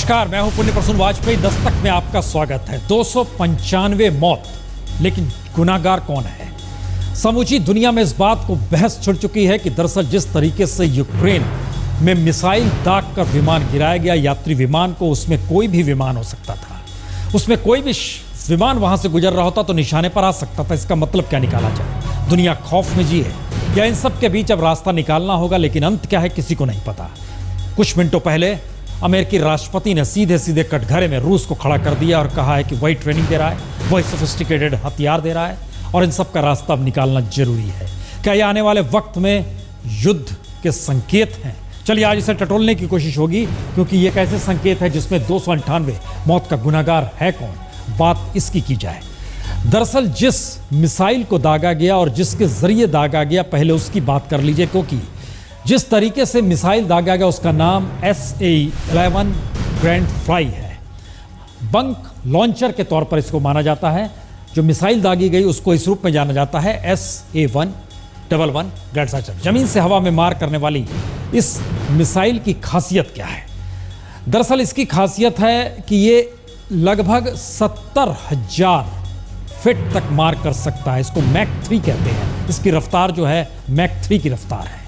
नमस्कार, मैं हूं पुण्य प्रसून वाजपेयी। दस्तक में आपका स्वागत है। 295 मौत, लेकिन गुनाहगार कौन है? समूची दुनिया में इस बात को बहस छिड़ चुकी है कि दरअसल जिस तरीके से यूक्रेन में मिसाइल दाग कर विमान गिराया गया, यात्री विमान को, उसमें कोई भी विमान हो सकता था, उसमें कोई भी विमान वहां से गुजर रहा होता तो निशाने पर आ सकता था। इसका मतलब क्या निकाला जाए? दुनिया खौफ में जी है या इन सब के बीच अब रास्ता निकालना होगा, लेकिन अंत क्या है किसी को नहीं पता। कुछ मिनटों पहले अमेरिकी राष्ट्रपति ने सीधे सीधे कटघरे में रूस को खड़ा कर दिया और कहा है कि वही ट्रेनिंग दे रहा है, वही सोफिस्टिकेटेड हथियार दे रहा है और इन सब का रास्ता अब निकालना जरूरी है। क्या ये आने वाले वक्त में युद्ध के संकेत हैं? चलिए आज इसे टटोलने की कोशिश होगी, क्योंकि ये कैसे संकेत है जिसमें 298 मौत का गुनाहगार है कौन? बात इसकी की जाए। दरअसल जिस मिसाइल को दागा गया और जिसके जरिए दागा गया, पहले उसकी बात कर लीजिए, क्योंकि जिस तरीके से मिसाइल दागा गया उसका नाम SA-11 ग्रैंड फ्लाई है। बंक लॉन्चर के तौर पर इसको माना जाता है। जो मिसाइल दागी गई उसको इस रूप में जाना जाता है SA-11 ग्रैंड लॉन्चर। जमीन से हवा में मार करने वाली इस मिसाइल की खासियत क्या है? दरअसल इसकी खासियत है कि ये लगभग 70,000 फीट तक मार कर सकता है। इसको मैक 3 कहते हैं। इसकी रफ्तार जो है मैक 3 की रफ्तार है,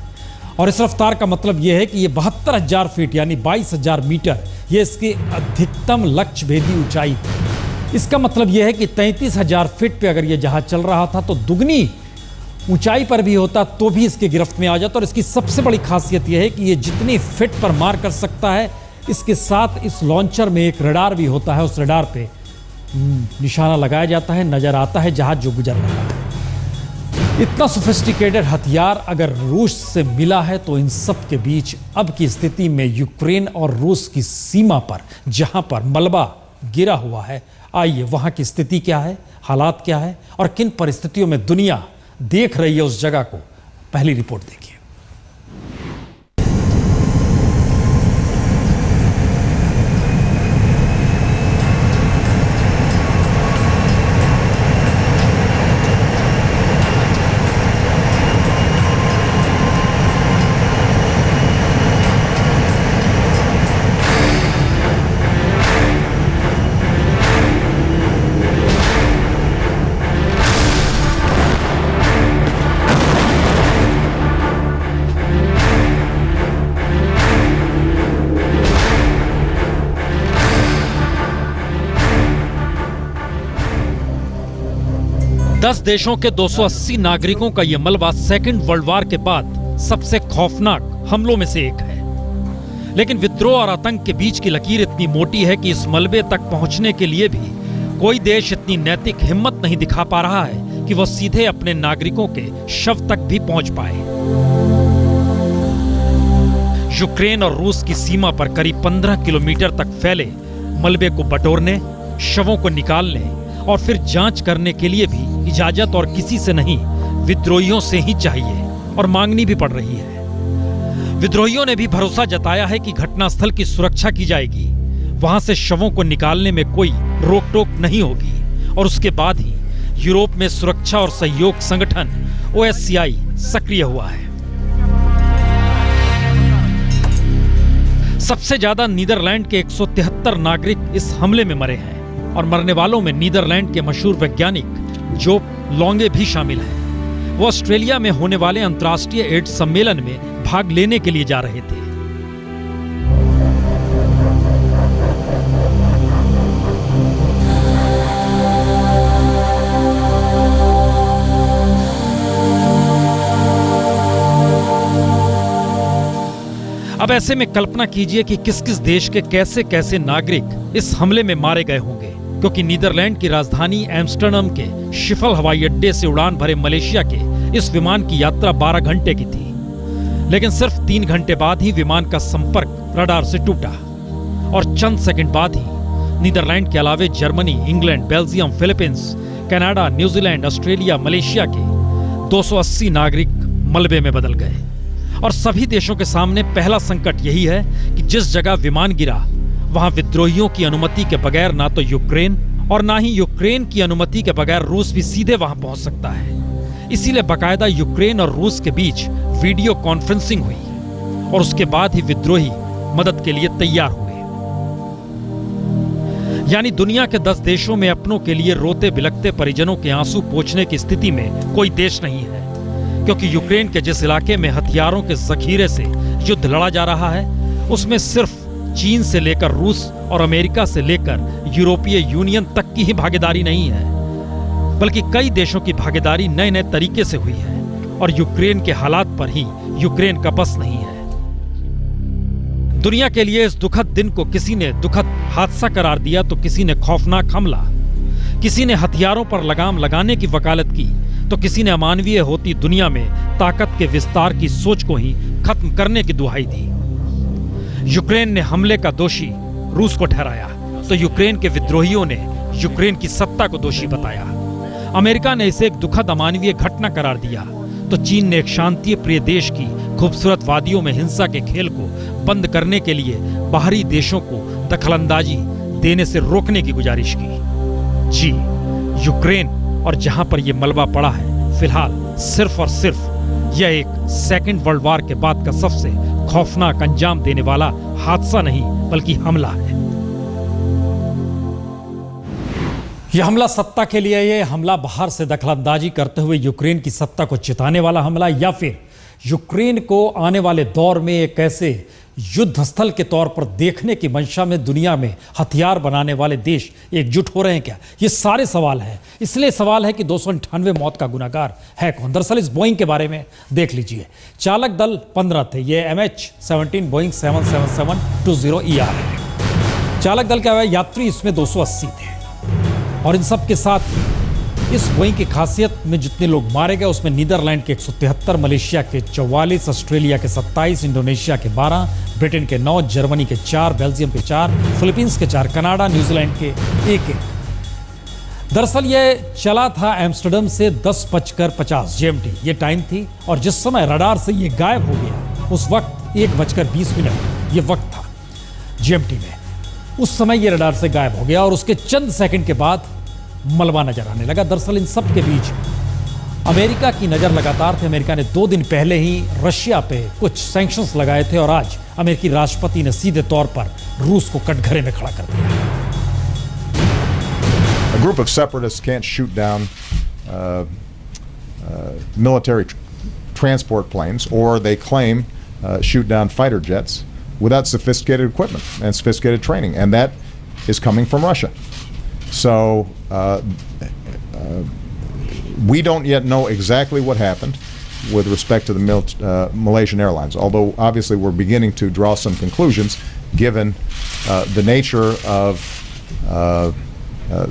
और इस रफ्तार का मतलब यह है कि ये 72,000 फीट यानी 22,000 मीटर, ये इसकी अधिकतम लक्ष्य भेदी ऊंचाई है। इसका मतलब यह है कि 33,000 फीट पे अगर ये जहाज चल रहा था तो दुगनी ऊंचाई पर भी होता तो भी इसकी गिरफ्त में आ जाता। और इसकी सबसे बड़ी खासियत यह है कि ये जितनी फीट पर मार कर सकता है, इसके साथ इस लॉन्चर में एक रडार भी होता है। उस रडार पे निशाना लगाया जाता है, नजर आता है जहाज जो गुजर रहा है। इतना सोफिस्टिकेटेड हथियार अगर रूस से मिला है तो इन सब के बीच अब की स्थिति में यूक्रेन और रूस की सीमा पर जहां पर मलबा गिरा हुआ है, आइए वहां की स्थिति क्या है, हालात क्या है और किन परिस्थितियों में दुनिया देख रही है उस जगह को। पहली रिपोर्ट देखिए। दस देशों के 280 नागरिकों का यह मलबा सेकेंड वर्ल्ड वॉर के बाद सबसे खौफनाक हमलों में से एक है। लेकिन विद्रोह और आतंक के बीच की लकीर इतनी मोटी है कि इस मलबे तक पहुंचने के लिए भी कोई देश इतनी नैतिक हिम्मत नहीं दिखा पा रहा है कि वह सीधे अपने नागरिकों के शव तक भी पहुंच पाए। यूक्रेन और रूस की सीमा पर करीब 15 किलोमीटर तक फैले मलबे को बटोरने, शवों को निकालने और फिर जांच करने के लिए भी इजाजत और किसी से नहीं, विद्रोहियों से ही चाहिए और मांगनी भी पड़ रही है। विद्रोहियों ने भी भरोसा जताया है कि घटनास्थल की सुरक्षा की जाएगी, वहां से शवों को निकालने में कोई रोक टोक नहीं होगी और उसके बाद ही यूरोप में सुरक्षा और सहयोग संगठन OSCE सक्रिय हुआ है। सबसे ज्यादा नीदरलैंड के 173 नागरिक इस हमले में मरे हैं और मरने वालों में नीदरलैंड के मशहूर वैज्ञानिक जोप लॉन्गे भी शामिल हैं। वो ऑस्ट्रेलिया में होने वाले अंतर्राष्ट्रीय एड्स सम्मेलन में भाग लेने के लिए जा रहे थे। अब ऐसे में कल्पना कीजिए कि किस किस देश के कैसे कैसे नागरिक इस हमले में मारे गए होंगे, क्योंकि नीदरलैंड की राजधानी एम्स्टर्डम के शिफल हवाई अड्डे से उड़ान भरे मलेशिया के इस विमान की यात्रा 12 घंटे की थी। लेकिन सिर्फ 3 घंटे बाद ही विमान का संपर्क रडार से टूटा और चंद सेकंड बाद ही नीदरलैंड के अलावे Germany, England, Belgium, Philippines, Canada, New Zealand, Australia, Malaysia के 280 नागरिक मलबे में बदल गए। और सभी देशों के सामने पहला संकट यही है कि जिस जगह विमान गिरा वहां विद्रोहियों की अनुमति के बगैर ना तो यूक्रेन और ना ही यूक्रेन की अनुमति के बगैर रूस भी सीधे वहां पहुंच सकता है। इसीलिए बाकायदा यूक्रेन और रूस के बीच वीडियो कॉन्फ्रेंसिंग हुई और उसके बाद ही विद्रोही मदद के लिए तैयार हुए। यानी दुनिया के 10 देशों में अपनों के लिए रोते बिलखते परिजनों के आंसू पोंछने की स्थिति में कोई देश नहीं है, क्योंकि यूक्रेन के जिस इलाके में हथियारों के जखीरे से युद्ध लड़ा जा रहा है, उसमें सिर्फ चीन से लेकर रूस और अमेरिका से लेकर यूरोपीय यूनियन तक की ही भागीदारी नहीं है, बल्कि कई देशों की भागीदारी नए नए तरीके से हुई है। और यूक्रेन के हालात पर ही यूक्रेन का बस नहीं है। दुनिया के लिए इस दुखद दिन को किसी ने दुखद हादसा करार दिया तो किसी ने खौफनाक हमला, किसी ने हथियारों पर लगाम लगाने की वकालत की तो किसी ने अमानवीय होती दुनिया में ताकत के विस्तार की सोच को ही खत्म करने की दुहाई दी। यूक्रेन ने हमले का दोषी रूस को ठहराया तो यूक्रेन के विद्रोहियों ने यूक्रेन की सत्ता को दोषी बताया। अमेरिका ने इसे एक दुखद अमानवीय घटना करार दिया तो चीन ने एक शांति प्रिय देश की खूबसूरत वादियों में हिंसा के खेल को बंद करने के लिए बाहरी देशों को दखलंदाजी देने से रोकने की गुजारिश की। जी, यूक्रेन और जहां पर यह मलबा पड़ा है, फिलहाल सिर्फ और सिर्फ यह एक सेकेंड वर्ल्ड वॉर के बाद का सबसे खौफनाक अंजाम देने वाला हादसा नहीं बल्कि हमला है। यह हमला सत्ता के लिए, यह हमला बाहर से दखलंदाजी करते हुए यूक्रेन की सत्ता को चिताने वाला हमला, या फिर यूक्रेन को आने वाले दौर में एक ऐसे युद्ध स्थल के तौर पर देखने की मंशा में दुनिया में हथियार बनाने वाले देश एकजुट हो रहे हैं क्या? ये सारे सवाल हैं। इसलिए सवाल है कि 298 मौत का गुनाहगार है कौन? दरअसल इस बोइंग के बारे में देख लीजिए। चालक दल 15 थे, ये MH17 बोइंग 777-20ER है। चालक दल क्या है? यात्री इसमें 280 थे। और इन सब के साथ इस बोइंग की खासियत में जितने लोग मारे गए उसमें नीदरलैंड के 173, मलेशिया के 44, ऑस्ट्रेलिया के 27, इंडोनेशिया के 12, ब्रिटेन के 9, जर्मनी के 4, बेल्जियम के 4, फिलीपींस के 4, कनाडा, न्यूजीलैंड के 1-1। दरअसल यह चला था एम्स्टर्डम से 10:50 GMT ये टाइम थी, और जिस समय रडार से ये गायब हो गया उस वक्त 1:20 ये वक्त था GMT में। उस समय ये रडार से गायब हो गया और उसके चंद सेकंड के बाद मलबा नजर आने लगा। दरअसल इन सब के बीच अमेरिका की नजर लगातार थी। अमेरिका ने 2 दिन पहले ही रशिया पे कुछ सैंक्शंस लगाए थे और आज अमेरिकी राष्ट्रपति ने सीधे तौर पर रूस को कटघरे में खड़ा कर दिया। A group of separatists can't shoot down military transport planes, or they claim shoot down fighter jets without sophisticated equipment and sophisticated training, and that is coming from Russia. So we don't yet know exactly what happened with respect to the Malaysian Airlines, although obviously we're beginning to draw some conclusions given the nature of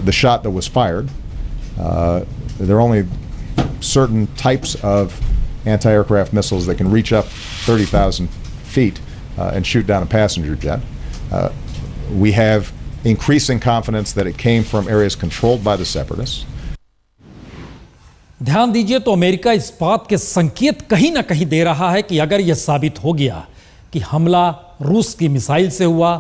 the shot that was fired. There are only certain types of anti-aircraft missiles that can reach up 30,000 feet and shoot down a passenger jet. We have increasing confidence that it came from areas controlled by the separatists. ध्यान दीजिए तो America इस बात के संकेत कहीं ना कहीं दे रहा है कि अगर यह साबित हो गया कि हमला रूस की मिसाइल से हुआ,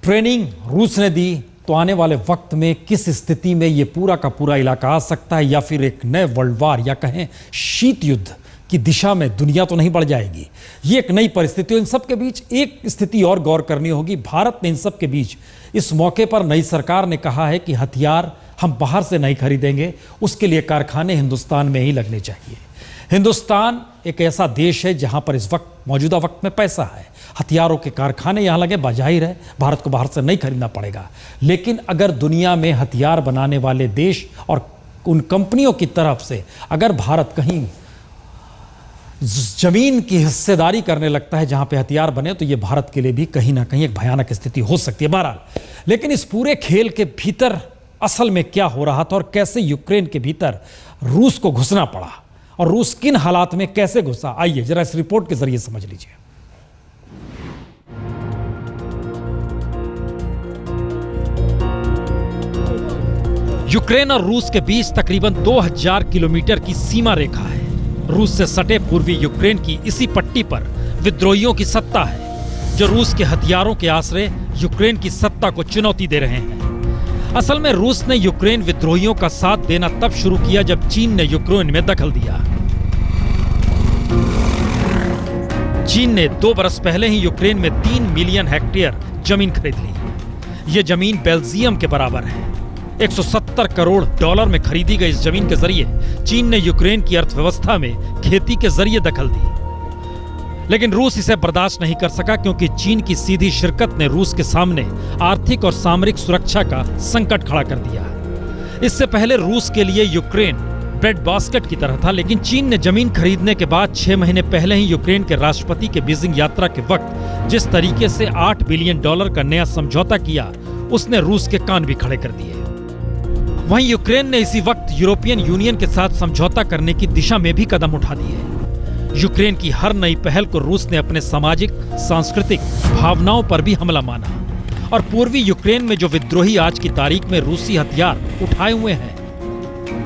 ट्रेनिंग रूस ने दी, तो आने वाले वक्त में किस स्थिति में यह पूरा का पूरा इलाका आ सकता है, या फिर एक नए वर्ल्ड वार या कहें शीत युद्ध की दिशा में दुनिया तो नहीं बढ़ जाएगी। ये एक नई परिस्थिति। इन सब के बीच एक स्थिति और गौर करनी होगी। भारत ने इन सब के बीच इस मौके पर नई सरकार ने कहा है कि हथियार हम बाहर से नहीं खरीदेंगे, उसके लिए कारखाने हिंदुस्तान में ही लगने चाहिए। हिंदुस्तान एक ऐसा देश है जहां पर इस वक्त मौजूदा वक्त में पैसा है, हथियारों के कारखाने यहां लगे, बाजाहिर है भारत को बाहर से नहीं खरीदना पड़ेगा। लेकिन अगर दुनिया में हथियार बनाने वाले देश और उन कंपनियों की तरफ से अगर भारत कहीं जमीन की हिस्सेदारी करने लगता है जहां पे हथियार बने, तो ये भारत के लिए भी कहीं ना कहीं एक भयानक स्थिति हो सकती है। बहरहाल, लेकिन इस पूरे खेल के भीतर असल में क्या हो रहा था और कैसे यूक्रेन के भीतर रूस को घुसना पड़ा और रूस किन हालात में कैसे घुसा, आइए जरा इस रिपोर्ट के जरिए समझ लीजिए। यूक्रेन और रूस के बीच तकरीबन 2000 किलोमीटर की सीमा रेखा है। रूस से सटे पूर्वी यूक्रेन की इसी पट्टी पर विद्रोहियों की सत्ता है, जो रूस के हथियारों के आश्रय यूक्रेन की सत्ता को चुनौती दे रहे हैं। असल में रूस ने यूक्रेन विद्रोहियों का साथ देना तब शुरू किया जब चीन ने यूक्रेन में दखल दिया। चीन ने 2 बरस पहले ही यूक्रेन में 3 मिलियन हेक्टेयर जमीन खरीद ली। ये जमीन बेल्जियम के बराबर है। 170 करोड़ डॉलर में खरीदी गई इस जमीन के जरिए चीन ने यूक्रेन की अर्थव्यवस्था में खेती के जरिए दखल दी। लेकिन रूस इसे बर्दाश्त नहीं कर सका, क्योंकि चीन की सीधी शिरकत ने रूस के सामने आर्थिक और सामरिक सुरक्षा का संकट खड़ा कर दिया। इससे पहले रूस के लिए यूक्रेन ब्रेड बास्केट की तरह था, लेकिन चीन ने जमीन खरीदने के बाद 6 महीने पहले ही यूक्रेन के राष्ट्रपति के बीजिंग यात्रा के वक्त जिस तरीके से $8 बिलियन का नया समझौता किया, उसने रूस के कान भी खड़े कर दिए। वहीं यूक्रेन ने इसी वक्त यूरोपियन यूनियन के साथ समझौता करने की दिशा में भी कदम उठा दिए। यूक्रेन की हर नई पहल को रूस ने अपने सामाजिक, सांस्कृतिक भावनाओं पर भी हमला माना और पूर्वी यूक्रेन में जो विद्रोही आज की तारीख में रूसी हथियार उठाए हुए हैं,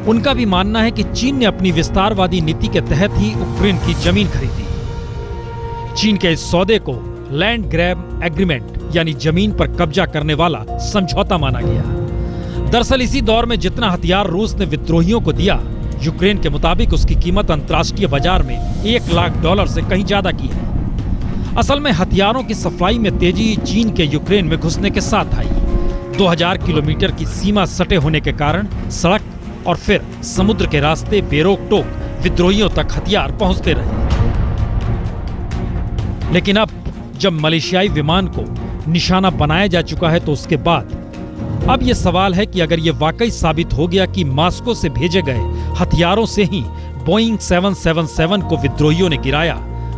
उनका भी मानना है कि चीन ने अपनी विस्तारवादी नीति के तहत ही यूक्रेन की जमीन खरीदी। चीन के इस सौदे को लैंड ग्रैब एग्रीमेंट यानी जमीन पर कब्जा करने वाला समझौता माना गया। दरअसल इसी दौर में जितना हथियार रूस ने विद्रोहियों को दिया, यूक्रेन के मुताबिक उसकी कीमत अंतर्राष्ट्रीय बाजार में $1 लाख से कहीं ज्यादा की है। असल में हथियारों की सप्लाई में तेजी चीन के यूक्रेन में घुसने के साथ आई। 2000 किलोमीटर की सीमा सटे होने के कारण सड़क और फिर समुद्र के रास्ते बेरोक टोक विद्रोहियों तक हथियार पहुंचते रहे। लेकिन अब जब मलेशियाई विमान को निशाना बनाया जा चुका है, तो उसके बाद अब यह सवाल है कि अगर यह वाकई साबित हो गया कि मॉस्को से भेजे गए हथियारों से ही बोइंग 777 को विद्रोहियों ने गिराया,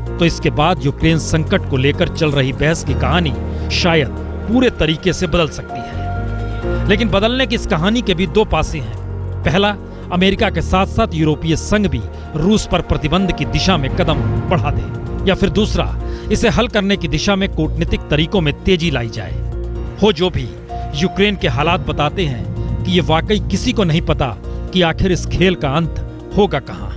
तो इसके बाद यूक्रेन संकट को लेकर चल रही बहस की कहानी शायद पूरे तरीके से बदल सकती है। लेकिन बदलने की इस कहानी के भी दो पासे हैं। पहला, अमेरिका के साथ साथ यूरोपीय संघ भी रूस पर प्रतिबंध की दिशा में कदम बढ़ा दे, या फिर दूसरा, इसे हल करने की दिशा में कूटनीतिक तरीकों में तेजी लाई जाए। हो जो भी, यूक्रेन के हालात बताते हैं कि ये वाकई किसी को नहीं पता कि आखिर इस खेल का अंत होगा कहां।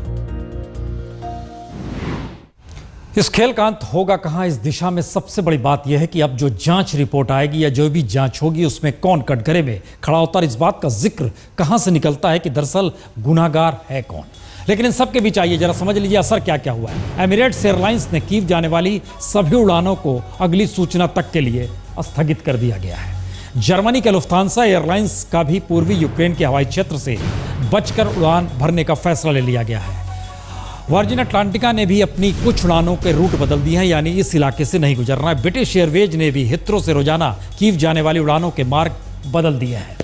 इस खेल का अंत होगा कहां, इस दिशा में सबसे बड़ी बात यह है कि अब जो जांच रिपोर्ट आएगी या जो भी जांच होगी, उसमें कौन कटघरे में खड़ा होता है, इस बात का जिक्र कहां से निकलता है कि दरअसल गुनाहगार है कौन। लेकिन इन सब के बीच आइए जरा समझ लीजिए असर क्या क्या हुआ है। एमिरेट्स एयरलाइंस ने कीव जाने वाली सभी उड़ानों को अगली सूचना तक के लिए स्थगित कर दिया गया है। जर्मनी के लुफ्तांसा एयरलाइंस का भी पूर्वी यूक्रेन के हवाई क्षेत्र से बचकर उड़ान भरने का फैसला ले लिया गया है। वर्जिन अटलांटिका ने भी अपनी कुछ उड़ानों के रूट बदल दिए हैं, यानी इस इलाके से नहीं गुजरना है। ब्रिटिश एयरवेज ने भी हिथ्रो से रोजाना कीव जाने वाली उड़ानों के मार्ग बदल दिए हैं।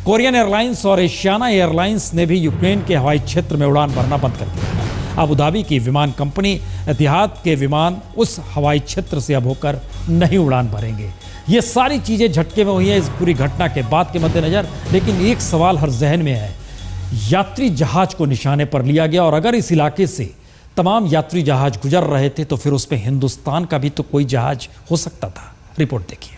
कोरियन एयरलाइंस और एशियाना एयरलाइंस ने भी यूक्रेन के हवाई क्षेत्र में उड़ान भरना बंद कर दिया है। अबू धाबी की विमान कंपनी एतिहाद के विमान उस हवाई क्षेत्र से अब होकर नहीं उड़ान भरेंगे। ये सारी चीजें झटके में हुई हैं इस पूरी घटना के बाद के मद्देनजर। लेकिन एक सवाल हर जहन में है, यात्री जहाज को निशाने पर लिया गया और अगर इस इलाके से तमाम यात्री जहाज गुजर रहे थे तो फिर उसमें हिंदुस्तान का भी तो कोई जहाज हो सकता था। रिपोर्ट देखिए।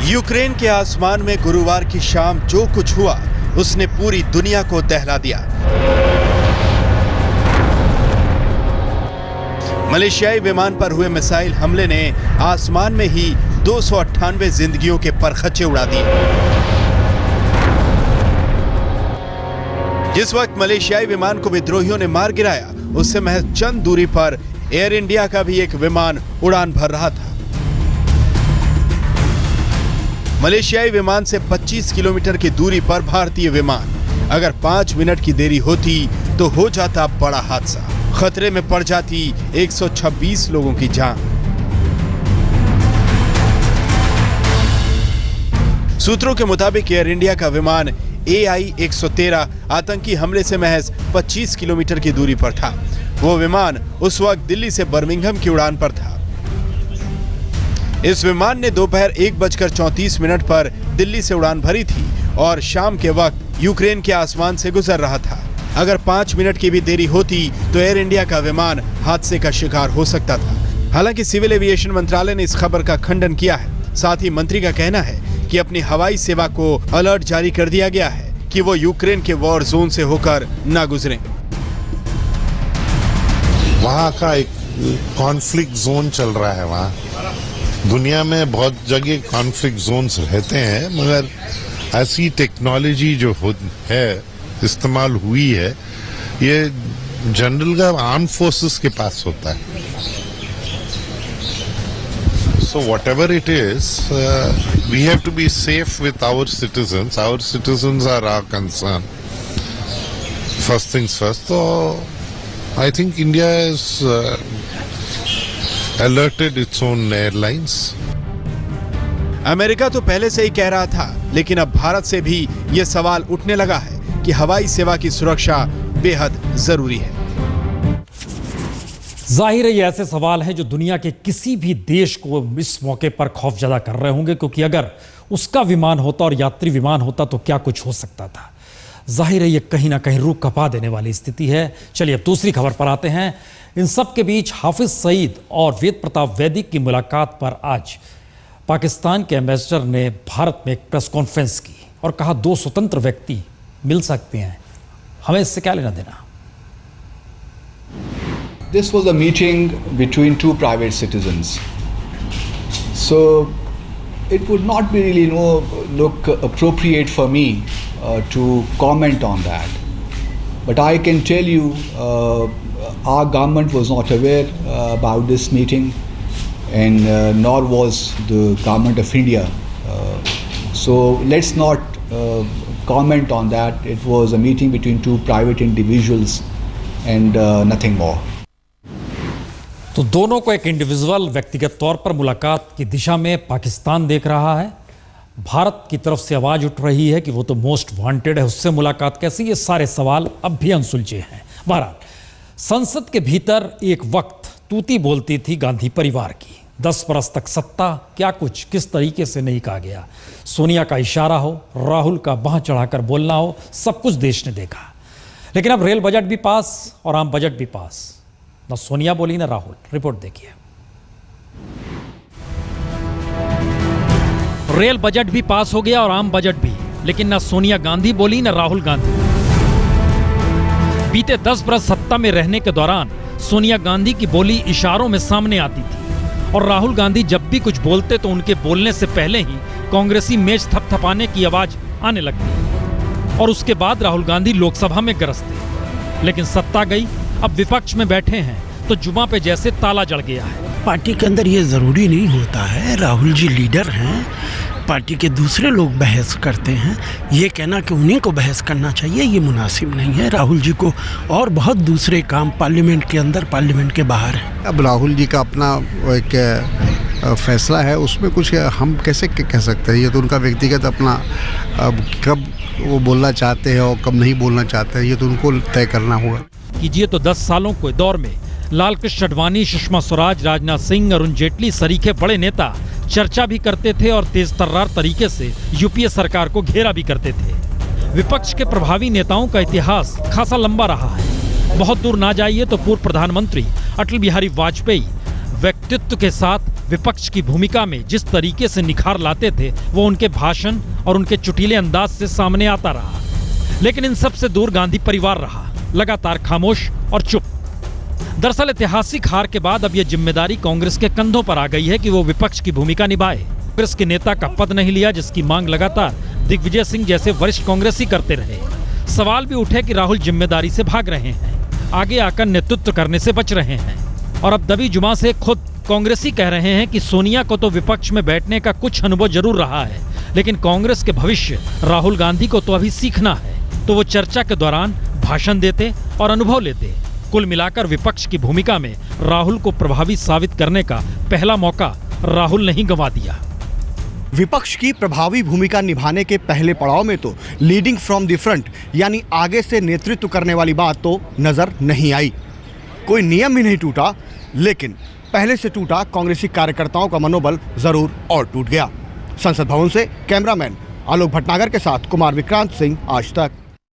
यूक्रेन के आसमान में गुरुवार की शाम जो कुछ हुआ, उसने पूरी दुनिया को दहला दिया। मलेशियाई विमान पर हुए मिसाइल हमले ने आसमान में ही 298 जिंदगियों के परखच्चे उड़ा दिए। जिस वक्त मलेशियाई विमान को विद्रोहियों ने मार गिराया, उससे महज चंद दूरी पर एयर इंडिया का भी एक विमान उड़ान भर रहा था। मलेशियाई विमान से 25 किलोमीटर की दूरी पर भारतीय विमान, अगर 5 मिनट की देरी होती तो हो जाता बड़ा हादसा। खतरे में पड़ जाती 126 लोगों की जान। सूत्रों के मुताबिक एयर इंडिया का विमान AI-113 आतंकी हमले से महज 25 किलोमीटर की दूरी पर था। वो विमान उस वक्त दिल्ली से बर्मिंघम की उड़ान पर था। इस विमान ने दोपहर 1:34 पर दिल्ली से उड़ान भरी थी और शाम के वक्त यूक्रेन के आसमान से गुजर रहा था। अगर 5 मिनट की भी देरी होती तो एयर इंडिया का विमान हादसे का शिकार हो सकता था। हालांकि सिविल एविएशन मंत्रालय ने इस खबर का खंडन किया है। साथ ही मंत्री का कहना है कि अपनी हवाई सेवा को अलर्ट जारी कर दिया गया है कि वो यूक्रेन के वॉर जोन से होकर न गुजरें। वहाँ का एक कॉन्फ्लिक्ट जोन चल रहा है। वहाँ दुनिया में बहुत जगह कॉन्फ्लिक्ट जोन्स रहते हैं, मगर ऐसी टेक्नोलॉजी जो है इस्तेमाल हुई है, ये जनरल का आर्म फोर्सेस के पास होता है। So whatever it is, we have to be safe with our citizens. Our citizens are our concern. First things first. So I think India has alerted its own airlines. America तो पहले से ही कह रहा था, लेकिन अब भारत से भी ये सवाल उठने लगा है कि हवाई सेवा की सुरक्षा बेहद जरूरी है। जाहिर है ये ऐसे सवाल हैं जो दुनिया के किसी भी देश को इस मौके पर खौफजदा कर रहे होंगे, क्योंकि अगर उसका विमान होता और यात्री विमान होता तो क्या कुछ हो सकता था। जाहिर है ये कहीं ना कहीं रूह कपा देने वाली स्थिति है। चलिए अब दूसरी खबर पर आते हैं। इन सब के बीच हाफिज सईद और वेद प्रताप वैदिक की मुलाकात पर आज पाकिस्तान के एम्बेसडर ने भारत में एक प्रेस कॉन्फ्रेंस की और कहा 2 स्वतंत्र व्यक्ति मिल सकते हैं, हमें इससे क्या लेना देना। This was a meeting between 2 private citizens. So it would not be really look appropriate for me to comment on that. But I can tell you our government was not aware about this meeting, and nor was the government of India. So let's not comment on that. It was a meeting between 2 private individuals and nothing more. तो दोनों को एक individual व्यक्तिगत तौर पर मुलाकात की दिशा में पाकिस्तान देख रहा है। भारत की तरफ से आवाज उठ रही है कि वो तो मोस्ट वांटेड है, उससे मुलाकात कैसी। ये सारे सवाल अब भी अनसुलझे हैं। बहरहाल संसद के भीतर एक वक्त तूती बोलती थी गांधी परिवार की। 10 बरस तक सत्ता, क्या कुछ किस तरीके से नहीं कहा गया। सोनिया का इशारा हो, राहुल का बांह चढ़ाकर बोलना हो, सब कुछ देश ने देखा। लेकिन अब रेल बजट भी पास और आम बजट भी पास। न सोनिया बोली न राहुल। रिपोर्ट देखिए। रेल बजट भी पास हो गया और आम बजट भी, लेकिन न सोनिया गांधी बोली न राहुल गांधी। बीते 10 बरस सत्ता में रहने के दौरान सोनिया गांधी की बोली इशारों में सामने आती थी और राहुल गांधी जब भी कुछ बोलते तो उनके बोलने से पहले ही कांग्रेसी मेज थपथपाने की आवाज आने लगती और उसके बाद राहुल गांधी लोकसभा में गरजते। लेकिन सत्ता गई, अब विपक्ष में बैठे हैं तो जुमा पे जैसे ताला जड़ गया है। पार्टी के अंदर ये जरूरी नहीं होता है। राहुल जी लीडर हैं, पार्टी के दूसरे लोग बहस करते हैं। ये कहना कि उन्हीं को बहस करना चाहिए, ये मुनासिब नहीं है। राहुल जी को और बहुत दूसरे काम पार्लियामेंट के अंदर, पार्लियामेंट के बाहर है। अब राहुल जी का अपना एक फैसला है, उसमें कुछ हम कैसे कह सकते हैं। ये तो उनका व्यक्तिगत अपना, अब कब वो बोलना चाहते हैं और कब नहीं बोलना चाहते हैं, ये तो उनको तय करना होगा। कीजिए तो 10 सालों के दौर में लाल कृष्ण आडवाणी, सुषमा स्वराज, राजनाथ सिंह, अरुण जेटली सरीखे बड़े नेता चर्चा भी करते थे और तेज तर्रार तरीके से यूपीए सरकार को घेरा भी करते थे। विपक्ष के प्रभावी नेताओं का इतिहास खासा लंबा रहा है। बहुत दूर ना जाइए तो पूर्व प्रधानमंत्री अटल बिहारी वाजपेयी व्यक्तित्व के साथ विपक्ष की भूमिका में जिस तरीके से निखार लाते थे वो उनके भाषण और उनके चुटीले अंदाज से सामने आता रहा। लेकिन इन सब से दूर गांधी परिवार रहा, लगातार खामोश और चुप। दरअसल ऐतिहासिक हार के बाद अब यह जिम्मेदारी कांग्रेस के कंधों पर आ गई है कि वो विपक्ष की भूमिका निभाए। कांग्रेस के नेता का पद नहीं लिया, जिसकी मांग लगातार दिग्विजय सिंह जैसे वरिष्ठ कांग्रेसी करते रहे। सवाल भी उठे कि राहुल जिम्मेदारी से भाग रहे हैं, आगे आकर नेतृत्व करने से बच रहे हैं। और अब दबी जुबान से खुद कांग्रेसी कह रहे हैं कि सोनिया को तो विपक्ष में बैठने का कुछ अनुभव जरूर रहा है, लेकिन कांग्रेस के भविष्य राहुल गांधी को तो अभी सीखना है। तो वो चर्चा के दौरान भाषण देते और अनुभव लेते। कुल मिलाकर विपक्ष की भूमिका में राहुल को प्रभावी साबित करने का पहला मौका राहुल नहीं गंवा दिया। विपक्ष की प्रभावी भूमिका निभाने के पहले पड़ाव में तो लीडिंग फ्रॉम द फ्रंट यानी आगे से नेतृत्व करने वाली बात तो नजर नहीं आई। कोई नियम ही नहीं टूटा, लेकिन पहले से टूटा कांग्रेसी कार्यकर्ताओं का मनोबल जरूर और टूट गया। संसद भवन से कैमरामैन आलोक भटनागर के साथ कुमार विक्रांत सिंह, आज तक।